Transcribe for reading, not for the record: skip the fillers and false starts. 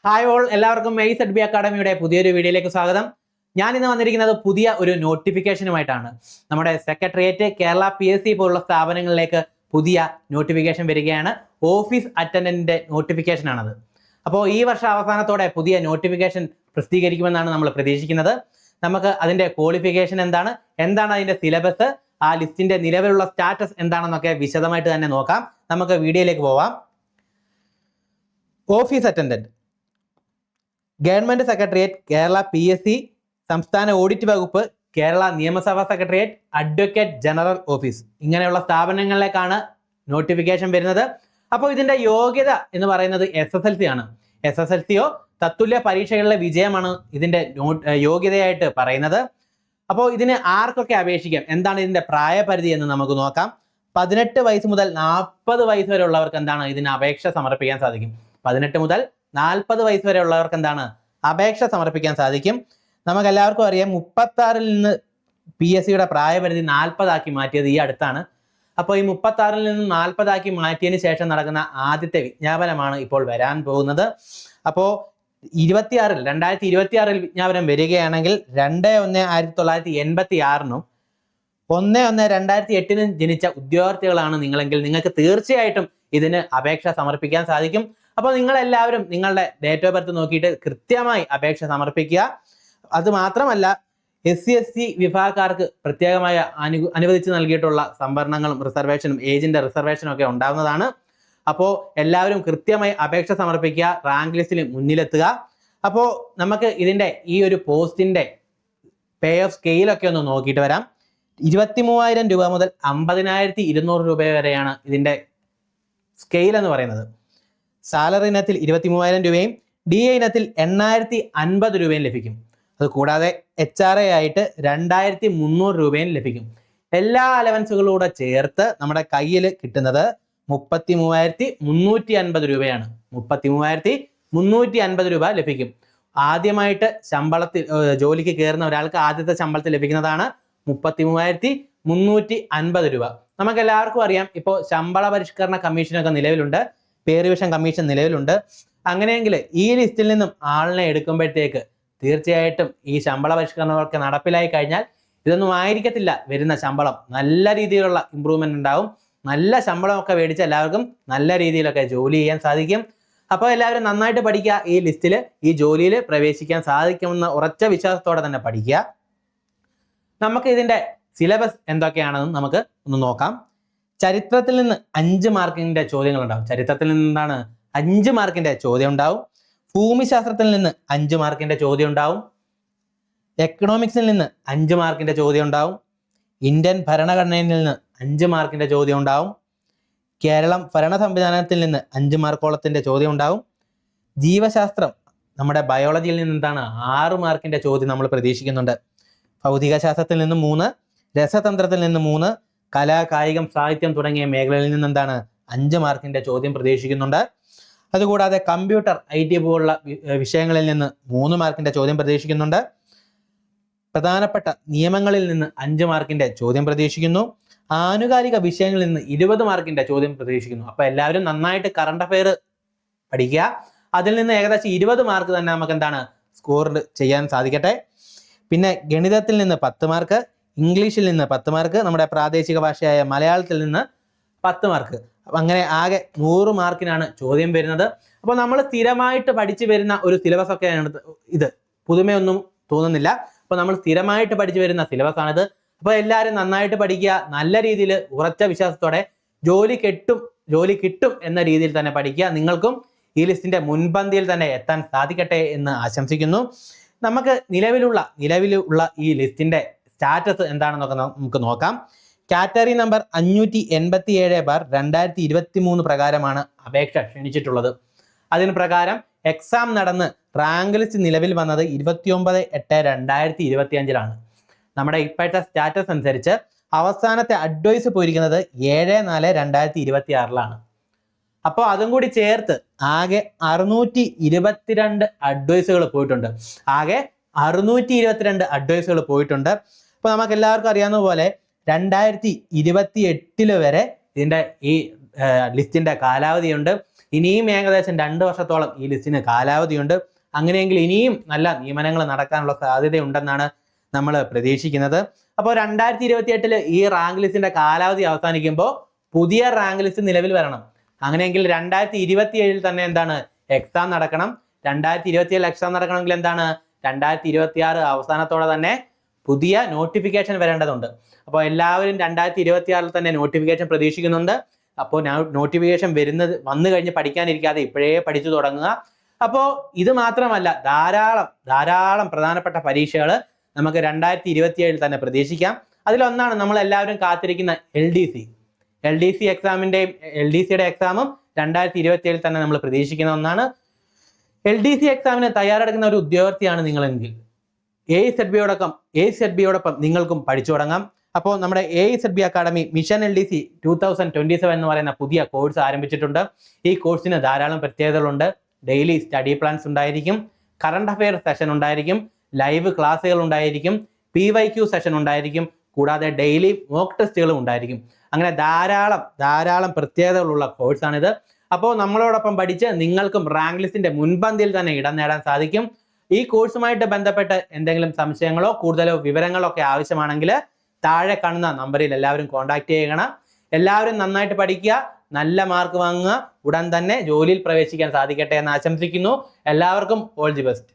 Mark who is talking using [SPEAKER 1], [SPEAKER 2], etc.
[SPEAKER 1] Hi all, എല്ലാവർക്കും maze അഡ്ബി അക്കാഡമിയുടെ പുതിയൊരു വീഡിയോയിലേക്ക് സ്വാഗതം. ഞാൻ ഇന്ന് വന്നിരിക്കുന്നത് പുതിയ ഒരു നോട്ടിഫിക്കേഷനുമായിട്ടാണ്. നമ്മുടെ സെക്രട്ടേറിയറ്റ്, കേരള PSC പോലുള്ള സ്ഥാപനങ്ങളിലേക്ക് പുതിയ നോട്ടിഫിക്കേഷൻ വരികയാണ്. ഓഫീസ് അറ്റൻഡന്റിന്റെ നോട്ടിഫിക്കേഷനാണത്. അപ്പോൾ ഈ വർഷ അവസാനത്തോടെ പുതിയ നോട്ടിഫിക്കേഷൻ പ്രസിദ്ധീകരിക്കുമെന്നാണ് നമ്മൾ പ്രതീക്ഷിക്കുന്നത്. നമുക്ക് അതിന്റെ ക്വാളിഫിക്കേഷൻ എന്താണ് അതിന്റെ സിലബസ്, ആ ലിസ്റ്റിന്റെ നിലവിലുള്ള സ്റ്റാറ്റസ് എന്താണെന്നൊക്കെ വിശദമായിട്ട് തന്നെ നോക്കാം. നമുക്ക് വീഡിയോയിലേക്ക് പോവാം. Office attendant, government secretariat, Kerala PSC, സംസ്ഥാന ഓഡിറ്റ് വകുപ്പ്, കേരള നിയമസഭാ സെക്രട്ടേറിയറ്റ്, അഡ്വക്കേറ്റ് ജനറൽ ഓഫീസ്, ഇങ്ങനെയുള്ള സ്ഥാപനങ്ങളിലേക്കാണ് നോട്ടിഫിക്കേഷൻ വരുന്നത്. അപ്പോൾ ഇതിന്റെ യോഗ്യത എന്ന് പറയുന്നത് SSLC ആണ്. SSLCയോ തത്തുല്യ പരീക്ഷകളിലെ വിജയമാണ് ഇതിന്റെ യോഗ്യതയായിട്ട് പറയുന്നത്. അപ്പോൾ ഇതിന് ആർക്കൊക്കെ അപേക്ഷിക്കാം, എന്താണ് ഇതിന്റെ പ്രായപരിധി എന്ന് നമുക്ക് നോക്കാം. 18 വയസ്സ് മുതൽ 40 വയസ്സ് വരെ ഉള്ളവർക്ക് എന്താണ് ഇതിന് അപേക്ഷ സമർപ്പിക്കാൻ സാധിക്കും. 18 മുതൽ 40 വയസ്സ് വരെ ഉള്ളവർക്ക് എന്താണ് അപേക്ഷ സമർപ്പിക്കാൻ സാധിക്കും. നമുക്ക് എല്ലാവർക്കും അറിയാം 36-ൽ നിന്ന് PSCയുടെ പ്രായപരിധി 40 ആക്കി മാറ്റിയത് ഈ അടുത്താണ്. അപ്പോൾ ഈ 36-ൽ നിന്ന് 40 ആക്കി മാറ്റിയതിന് ശേഷം നടക്കുന്ന ആദ്യത്തെ വിജ്ഞാപനമാണ് ഇപ്പോൾ വരാൻ പോകുന്നത്. അപ്പോൾ 2026-ൽ വിജ്ഞാപനം വരികയാണെങ്കിൽ 2/1/1986-നും 1/1/2008-നും ജനിച്ച ഉദ്യോഗാർത്ഥികളാണ് നിങ്ങളെങ്കിൽ നിങ്ങൾക്ക് തീർച്ചയായിട്ടും ഇതിന് അപേക്ഷ സമർപ്പിക്കാൻ സാധിക്കും. അപ്പോൾ നിങ്ങളെല്ലാവരും നിങ്ങളുടെ ഡേറ്റ് ഓഫ് ബർത്ത് നോക്കിയിട്ട് കൃത്യമായി അപേക്ഷ സമർപ്പിക്കുക. അത് മാത്രമല്ല, SC/ST വിഭാഗക്കാർക്ക് പ്രത്യേകമായ അനുവദിച്ച് നൽകിയിട്ടുള്ള സംവരണങ്ങളും റിസർവേഷനും ഏജിന്റെ റിസർവേഷനും ഒക്കെ ഉണ്ടാകുന്നതാണ്. അപ്പോൾ എല്ലാവരും കൃത്യമായി അപേക്ഷ സമർപ്പിക്കുക, റാങ്ക് ലിസ്റ്റിൽ മുന്നിലെത്തുക. അപ്പോൾ നമുക്ക് ഇതിന്റെ ഈ ഒരു പോസ്റ്റിന്റെ പേ ഓഫ് സ്കെയിലൊക്കെ ഒന്ന് നോക്കിയിട്ട് വരാം. 23,000 രൂപ മുതൽ 50,200 രൂപ വരെയാണ് ഇതിന്റെ സ്കെയിൽ എന്ന് പറയുന്നത്. സാലറി ഇനത്തിൽ 23,000 രൂപയും DA ഇനത്തിൽ 8,050 രൂപയും ലഭിക്കും. അത് കൂടാതെ HRA ആയിട്ട് 2,300 രൂപയും ലഭിക്കും. എല്ലാ അലവൻസുകളൂടെ ചേർത്ത് നമ്മുടെ കയ്യിൽ കിട്ടുന്നത് 33,350 രൂപയാണ്. 33,350 രൂപ ലഭിക്കും. ആദ്യമായിട്ട് ശമ്പളത്തിൽ ജോലിക്ക് കയറുന്ന ഒരാൾക്ക് ആദ്യത്തെ ശമ്പളത്തിൽ ലഭിക്കുന്നതാണ് 33,350 രൂപ. നമുക്ക് എല്ലാവർക്കും അറിയാം, ഇപ്പോൾ ശമ്പള പരിഷ്കരണ കമ്മീഷനൊക്കെ നിലവിലുണ്ട്, പേ റിവിഷൻ കമ്മീഷൻ നിലവിലുണ്ട്. അങ്ങനെയെങ്കിൽ ഈ ലിസ്റ്റിൽ നിന്നും ആളിനെ എടുക്കുമ്പോഴത്തേക്ക് തീർച്ചയായിട്ടും ഈ ശമ്പള പരിഷ്കരണമൊക്കെ നടപ്പിലായി കഴിഞ്ഞാൽ ഇതൊന്നും ആയിരിക്കത്തില്ല വരുന്ന ശമ്പളം. നല്ല രീതിയിലുള്ള ഇമ്പ്രൂവ്മെന്റ് ഉണ്ടാവും. നല്ല ശമ്പളമൊക്കെ മേടിച്ച് എല്ലാവർക്കും നല്ല രീതിയിലൊക്കെ ജോലി ചെയ്യാൻ സാധിക്കും. അപ്പോൾ എല്ലാവരും നന്നായിട്ട് പഠിക്കുക. ഈ ലിസ്റ്റിൽ ഈ ജോലിയിൽ പ്രവേശിക്കാൻ സാധിക്കുമെന്ന ഉറച്ച വിശ്വാസത്തോടെ തന്നെ പഠിക്കുക. നമുക്ക് ഇതിന്റെ സിലബസ് എന്തൊക്കെയാണെന്ന് നമുക്ക് ഒന്ന് നോക്കാം. ചരിത്രത്തിൽ നിന്ന് 5 മാർക്കിന്റെ ചോദ്യങ്ങൾ ഉണ്ടാവും. ചരിത്രത്തിൽ നിന്നാണ് 5 മാർക്കിന്റെ ചോദ്യം ഉണ്ടാവും. ഭൂമിശാസ്ത്രത്തിൽ നിന്ന് 5 മാർക്കിന്റെ ചോദ്യം ഉണ്ടാവും. എക്കണോമിക്സിൽ നിന്ന് 5 മാർക്കിന്റെ ചോദ്യം ഉണ്ടാവും. ഇന്ത്യൻ ഭരണഘടനയിൽ നിന്ന് 5 മാർക്കിന്റെ ചോദ്യം ഉണ്ടാവും. കേരളം ഭരണ സംവിധാനത്തിൽ നിന്ന് 5 മാർക്കോളത്തിന്റെ ചോദ്യം ഉണ്ടാവും. ജീവശാസ്ത്രം, നമ്മുടെ ബയോളജിയിൽ നിന്ന് എന്താണ് 6 മാർക്കിന്റെ ചോദ്യം നമ്മൾ പ്രതീക്ഷിക്കുന്നുണ്ട്. ഭൗതിക ശാസ്ത്രത്തിൽ നിന്ന് 3, രസതന്ത്രത്തിൽ നിന്ന് 3, കല, കായികം, സാഹിത്യം തുടങ്ങിയ മേഖലകളിൽ നിന്ന് എന്താണ് 5 മാർക്കിന്റെ ചോദ്യം പ്രതീക്ഷിക്കുന്നുണ്ട്. അതുകൂടാതെ കമ്പ്യൂട്ടർ, IT പോലുള്ള വിഷയങ്ങളിൽ നിന്ന് 3 മാർക്കിന്റെ ചോദ്യം പ്രതീക്ഷിക്കുന്നുണ്ട്. പ്രധാനപ്പെട്ട നിയമങ്ങളിൽ നിന്ന് 5 മാർക്കിന്റെ ചോദ്യം പ്രതീക്ഷിക്കുന്നു. ആനുകാലിക വിഷയങ്ങളിൽ നിന്ന് 20 മാർക്കിന്റെ ചോദ്യം പ്രതീക്ഷിക്കുന്നു. അപ്പോൾ എല്ലാവരും നന്നായിട്ട് കറണ്ട് അഫെയർ പഠിക്കുക. അതിൽ നിന്ന് ഏകദേശം 20 മാർക്ക് തന്നെ നമുക്ക് എന്താണ് സ്കോർ ചെയ്യാൻ സാധിക്കട്ടെ. പിന്നെ ഗണിതത്തിൽ നിന്ന് 10 മാർക്ക്, ഇംഗ്ലീഷിൽ നിന്ന് 10 മാർക്ക്, നമ്മുടെ പ്രാദേശിക ഭാഷയായ മലയാളത്തിൽ നിന്ന് 10 മാർക്ക്. അങ്ങനെ ആകെ 100 മാർക്കിനാണ് ചോദ്യം വരുന്നത്. അപ്പോൾ നമ്മൾ സ്ഥിരമായിട്ട് പഠിച്ചു വരുന്ന ഒരു സിലബസ് ഒക്കെയാണ് ഇത്. പുതുമയൊന്നും തോന്നുന്നില്ല. അപ്പോൾ നമ്മൾ സ്ഥിരമായിട്ട് പഠിച്ചു വരുന്ന സിലബസ് ആണിത്. അപ്പോൾ എല്ലാവരും നന്നായിട്ട് പഠിക്കുക. നല്ല രീതിയിൽ ഉറച്ച വിശ്വാസത്തോടെ ജോലി കിട്ടും എന്ന രീതിയിൽ തന്നെ പഠിക്കുക. നിങ്ങൾക്കും ഈ ലിസ്റ്റിന്റെ മുൻപന്തിയിൽ തന്നെ എത്താൻ സാധിക്കട്ടെ എന്ന് ആശംസിക്കുന്നു. നമുക്ക് നിലവിലുള്ള ഈ ലിസ്റ്റിന്റെ സ്റ്റാറ്റസ് എന്താണെന്നൊക്കെ നമുക്ക് നോക്കാം. കാറ്റഗറി നമ്പർ 587/2023 പ്രകാരമാണ് അപേക്ഷ ക്ഷണിച്ചിട്ടുള്ളത്. അതിന് പ്രകാരം എക്സാം നടന്ന് റാങ്ക് ലിസ്റ്റ് നിലവിൽ വന്നത് 29/8/2025 നമ്മുടെ ഇപ്പോഴത്തെ സ്റ്റാറ്റസ് അനുസരിച്ച് അവസാനത്തെ അഡ്വൈസ് പോയിരിക്കുന്നത് 7/4/2026 അപ്പോൾ അതും കൂടി ചേർത്ത് ആകെ 622 അഡ്വൈസുകൾ പോയിട്ടുണ്ട്. ആകെ 622 അഡ്വൈസുകൾ പോയിട്ടുണ്ട്. അപ്പോൾ നമുക്ക് എല്ലാവർക്കും അറിയാവുന്ന പോലെ 2028 വരെ ഇതിന്റെ ഈ ലിസ്റ്റിന്റെ കാലാവധിയുണ്ട്. ഇനിയും ഏകദേശം 2 വർഷത്തോളം ഈ ലിസ്റ്റിന് കാലാവധിയുണ്ട്. അങ്ങനെയെങ്കിൽ ഇനിയും നല്ല നിയമനങ്ങൾ നടക്കാനുള്ള സാധ്യതയുണ്ടെന്നാണ് നമ്മൾ പ്രതീക്ഷിക്കുന്നത്. അപ്പോൾ 2028 ഈ റാങ്ക് ലിസ്റ്റിന്റെ കാലാവധി അവസാനിക്കുമ്പോൾ പുതിയ റാങ്ക് ലിസ്റ്റ് നിലവിൽ വരണം. അങ്ങനെയെങ്കിൽ 2027 തന്നെ എന്താണ് എക്സാം നടക്കണം. 2027 എക്സാം നടക്കണമെങ്കിൽ എന്താണ് 2026 അവസാനത്തോടെ തന്നെ പുതിയ നോട്ടിഫിക്കേഷൻ വരേണ്ടതുണ്ട്. അപ്പോൾ എല്ലാവരും 2026 തന്നെ നോട്ടിഫിക്കേഷൻ പ്രതീക്ഷിക്കുന്നുണ്ട്. അപ്പോൾ നോട്ടിഫിക്കേഷൻ വന്നു കഴിഞ്ഞ് പഠിക്കാനിരിക്കാതെ ഇപ്പോഴേ പഠിച്ചു തുടങ്ങുക. അപ്പോൾ ഇത് മാത്രമല്ല, ധാരാളം പ്രധാനപ്പെട്ട പരീക്ഷകൾ നമുക്ക് 2027 തന്നെ പ്രതീക്ഷിക്കാം. അതിലൊന്നാണ് നമ്മൾ എല്ലാവരും കാത്തിരിക്കുന്ന LDC എക്സാമിന്റെ എക്സാമും 2027 തന്നെ നമ്മൾ പ്രതീക്ഷിക്കുന്ന ഒന്നാണ്. LDC എക്സാമിന് തയ്യാറെടുക്കുന്ന ഒരു ഉദ്യോഗാർത്ഥിയാണ് നിങ്ങളെങ്കിൽ AIZB-യോടൊപ്പം നിങ്ങൾക്കും പഠിച്ചു തുടങ്ങാം. അപ്പോൾ നമ്മുടെ AIZB അക്കാഡമി മിഷൻ LDC 2027 എന്ന് പറയുന്ന പുതിയ കോഴ്സ് ആരംഭിച്ചിട്ടുണ്ട്. ഈ കോഴ്സിന് ധാരാളം പ്രത്യേകതകളുണ്ട്. ഡെയിലി സ്റ്റഡി പ്ലാൻസ് ഉണ്ടായിരിക്കും, കറണ്ട് അഫെയർ സെഷൻ ഉണ്ടായിരിക്കും, ലൈവ് ക്ലാസ്സുകൾ ഉണ്ടായിരിക്കും, PYQ സെഷൻ ഉണ്ടായിരിക്കും, കൂടാതെ ഡെയിലി മോക്ക് ടെസ്റ്റുകളും ഉണ്ടായിരിക്കും. അങ്ങനെ ധാരാളം പ്രത്യേകതകളുള്ള കോഴ്സാണിത്. അപ്പോൾ നമ്മളോടൊപ്പം പഠിച്ച് നിങ്ങൾക്കും റാങ്ക് ലിസ്റ്റിന്റെ മുൻപന്തിയിൽ തന്നെ ഇടം നേടാൻ സാധിക്കും. ഈ കോഴ്സുമായിട്ട് ബന്ധപ്പെട്ട് എന്തെങ്കിലും സംശയങ്ങളോ കൂടുതലോ വിവരങ്ങളോ ഒക്കെ ആവശ്യമാണെങ്കിൽ താഴെ കാണുന്ന നമ്പറിൽ എല്ലാവരും കോൺടാക്ട് ചെയ്യണം. എല്ലാവരും നന്നായിട്ട് പഠിക്കുക, നല്ല മാർക്ക് വാങ്ങുക, ഉടൻ തന്നെ ജോലിയിൽ പ്രവേശിക്കാൻ സാധിക്കട്ടെ എന്ന് ആശംസിക്കുന്നു. എല്ലാവർക്കും ഓൾ ദി ബെസ്റ്റ്.